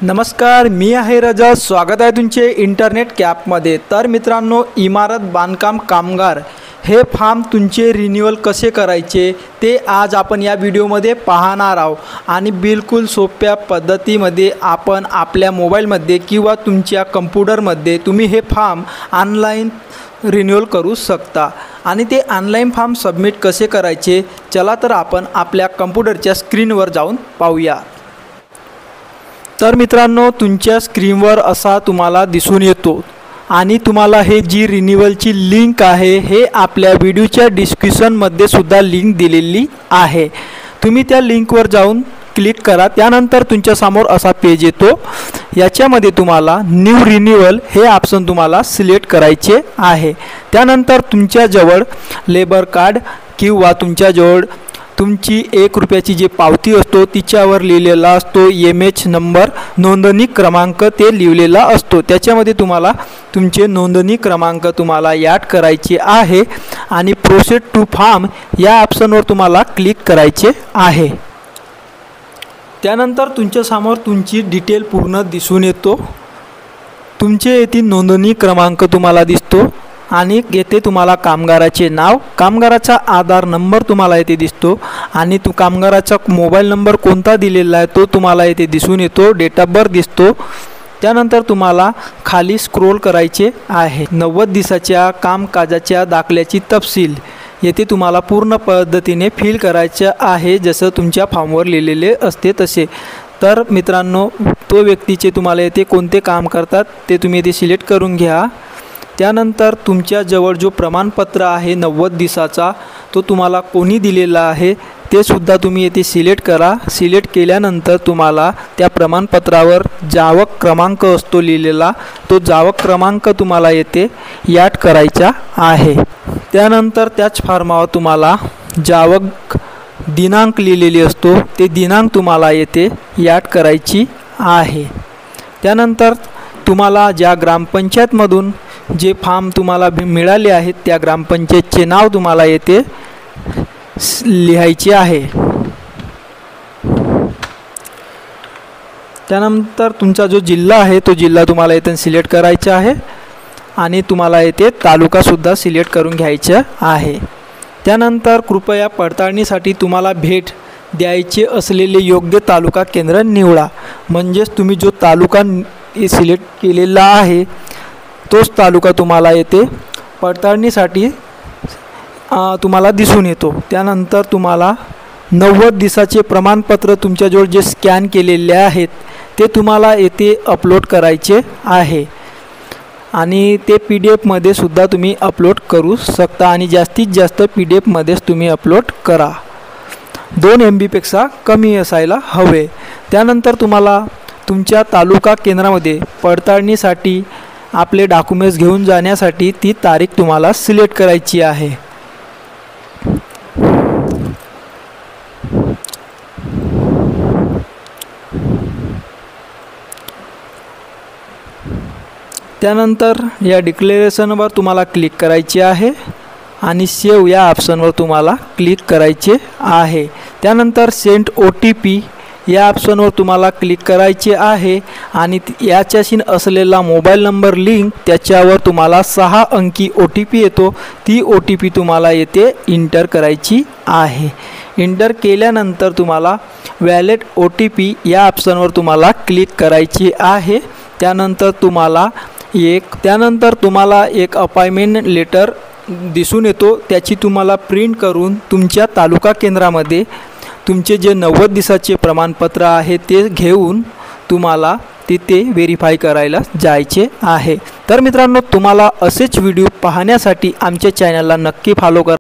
नमस्कार, मी आहे रजत। स्वागत आहे तुमचे इंटरनेट कॅपमध्ये। तर मित्रांनो, इमारत बांधकाम कामगार हे फॉर्म तुमचे रिन्यूअल कसे करायचे ते आज आपण या व्हिडिओमध्ये पाहणार आहोत आणि बिलकुल सोप्या पद्धतीमध्ये आपण आपल्या मोबाईलमध्ये किंवा तुमच्या कम्प्युटरमध्ये तुम्ही हे फॉर्म ऑनलाईन रिन्यूअल करू शकता। आणि ते ऑनलाईन फॉर्म सबमिट कसे करायचे, चला तर आपण आपल्या कम्प्युटरच्या स्क्रीनवर जाऊन पाहूया। तर मित्रांनो, तुमच्या स्क्रीनवर असा तुम्हाला दिसून येतो आणि तुम्हाला हे जी रिन्यूअलची लिंक आहे हे आपल्या व्हिडिओच्या डिस्क्रिप्शनमध्ये सुद्धा लिंक दिलेली आहे। तुम्ही त्या लिंकवर जाऊन क्लिक करा। त्यानंतर तुमच्या समोर असा पेज येतो। याच्यामध्ये तुम्हाला न्यू रिन्यूअल हे ऑप्शन तुम्हाला सिलेक्ट करायचे आहे। त्यानंतर तुमच्याजवळ लेबर कार्ड किंवा तुमच्याजवळ तुमची 1 रुपयाची जी पावती असतो तिच्यावर लिहिलेला असतो MH नंबर, नोंदणी क्रमांक ते लिहिलेला असतो। त्याच्यामध्ये तुम्हाला तुमचे नोंदणी क्रमांक तुम्हाला ॲड करायचे आहे आणि प्रोसेड टू फॉर्म या ऑप्शनवर तुम्हाला क्लिक करायचे आहे। त्यानंतर तुमच्यासमोर तुमची डिटेल पूर्ण दिसून येतो। तुमचे येथे नोंदणी क्रमांक तुम्हाला दिसतो आणि येथे तुम्हाला कामगाराचे नाव, कामगाराचा आधार नंबर तुम्हाला येथे दिसतो आणि कामगाराचा मोबाईल नंबर कोणता दिलेला आहे तो तुम्हाला येथे दिसून येतो। डेट ऑफ बर्थ दिसतो। त्यानंतर तुम्हाला खाली स्क्रोल करायचे आहे। 90 दिवसाच्या कामकाजाच्या दाखल्याची तपशील येथे तुम्हाला पूर्ण पद्धतीने फिल करायचं आहे, जसं तुमच्या फॉर्मवर लिहिलेले असते तसे। तर मित्रांनो, तो व्यक्तीचे तुम्हाला येथे कोणते काम करतात ते तुम्ही येथे सिलेक्ट करून घ्या। त्यानंतर तुमच्याजवळ जो प्रमाणपत्र आहे 90 दिवसाचा तो तुम्हाला कोणी दिलेला आहे ते सुद्धा तुम्ही येथे सिलेक्ट करा। सिलेक्ट केल्यानंतर तुम्हाला त्या प्रमाणपत्रावर जावक क्रमांक असतो लिहिलेला, तो जावक क्रमांक तुम्हाला येथे ॲड करायचा आहे। त्यानंतर त्याच फॉर्मावर तुम्हाला जावक दिनांक लिहिलेली असतो, ते दिनांक तुम्हाला येथे ॲड करायची आहे। त्यानंतर तुम्हाला ज्या ग्रामपंचायतमधून जे फॉर्म तुम्हाला मिळाले आहेत त्या ग्रामपंचायतचे नाव तुम्हाला येथे लिहायचे आहे। त्यानंतर तुमचा जो जिल्हा आहे तो जिल्हा तुम्हाला येथे सिलेक्ट करायचा आहे आणि तुम्हाला येथे तालुकासुद्धा सिलेक्ट करून घ्यायचा आहे। त्यानंतर कृपया पडताळणीसाठी तुम्हाला भेट द्यायचे असलेले योग्य तालुका केंद्र निवडा। म्हणजेच तुम्ही जो तालुका सिलेक्ट केलेला आहे तोच तालुका तुम्हाला येथे पडताळणीसाठी तुम्हाला दिसून येतो। त्यानंतर तुम्हाला 90 दिवसाचे प्रमाणपत्र तुमच्याजवळ जे स्कॅन केलेले आहेत ते तुम्हाला येथे अपलोड करायचे आहे आणि ते PDF मध्ये सुद्धा तुम्ही अपलोड करू शकता आणि जास्तीत जास्त PDF मध्येच तुम्ही अपलोड करा। 2 MB पेक्षा कमी असायला हवे। त्यानंतर तुम्हाला तुमच्या तालुका केंद्रामध्ये पडताळणीसाठी आपले डॉक्युमेंट्स घेऊन जाण्यासाठी ती तारीख तुम्हाला सिलेक्ट करायची आहे। त्यानंतर या डिक्लेरेशनवर तुम्हाला क्लिक करायचे आहे आणि सेव्ह या ऑप्शनवर तुम्हाला क्लिक करायचे आहे। त्यानंतर सेंड OTP या ऑप्शनवर तुम्हाला क्लिक करायचे आहे आणि याच्याशी असलेला मोबाईल नंबर लिंक त्याच्यावर तुम्हाला 6 अंकी OTP येतो, ती OTP तुम्हाला येथे इंटर करायची आहे। इंटर केल्यानंतर तुम्हाला वॅलिड OTP या ऑप्शनवर तुम्हाला क्लिक करायची आहे। त्यानंतर तुम्हाला एक अपॉइंटमेंट लेटर दिसून येतो, त्याची तुम्हाला प्रिंट करून तुमच्या तालुका केंद्रामध्ये तुमचे जे 90 दिवसाचे प्रमाणपत्र आहे ते घेऊन तुम्हाला तिथे व्हेरीफाय करायला जायचे आहे। तर मित्रांनो, तुम्हाला असेच व्हिडिओ पाहण्यासाठी आमच्या चॅनलला नक्की फॉलो करा।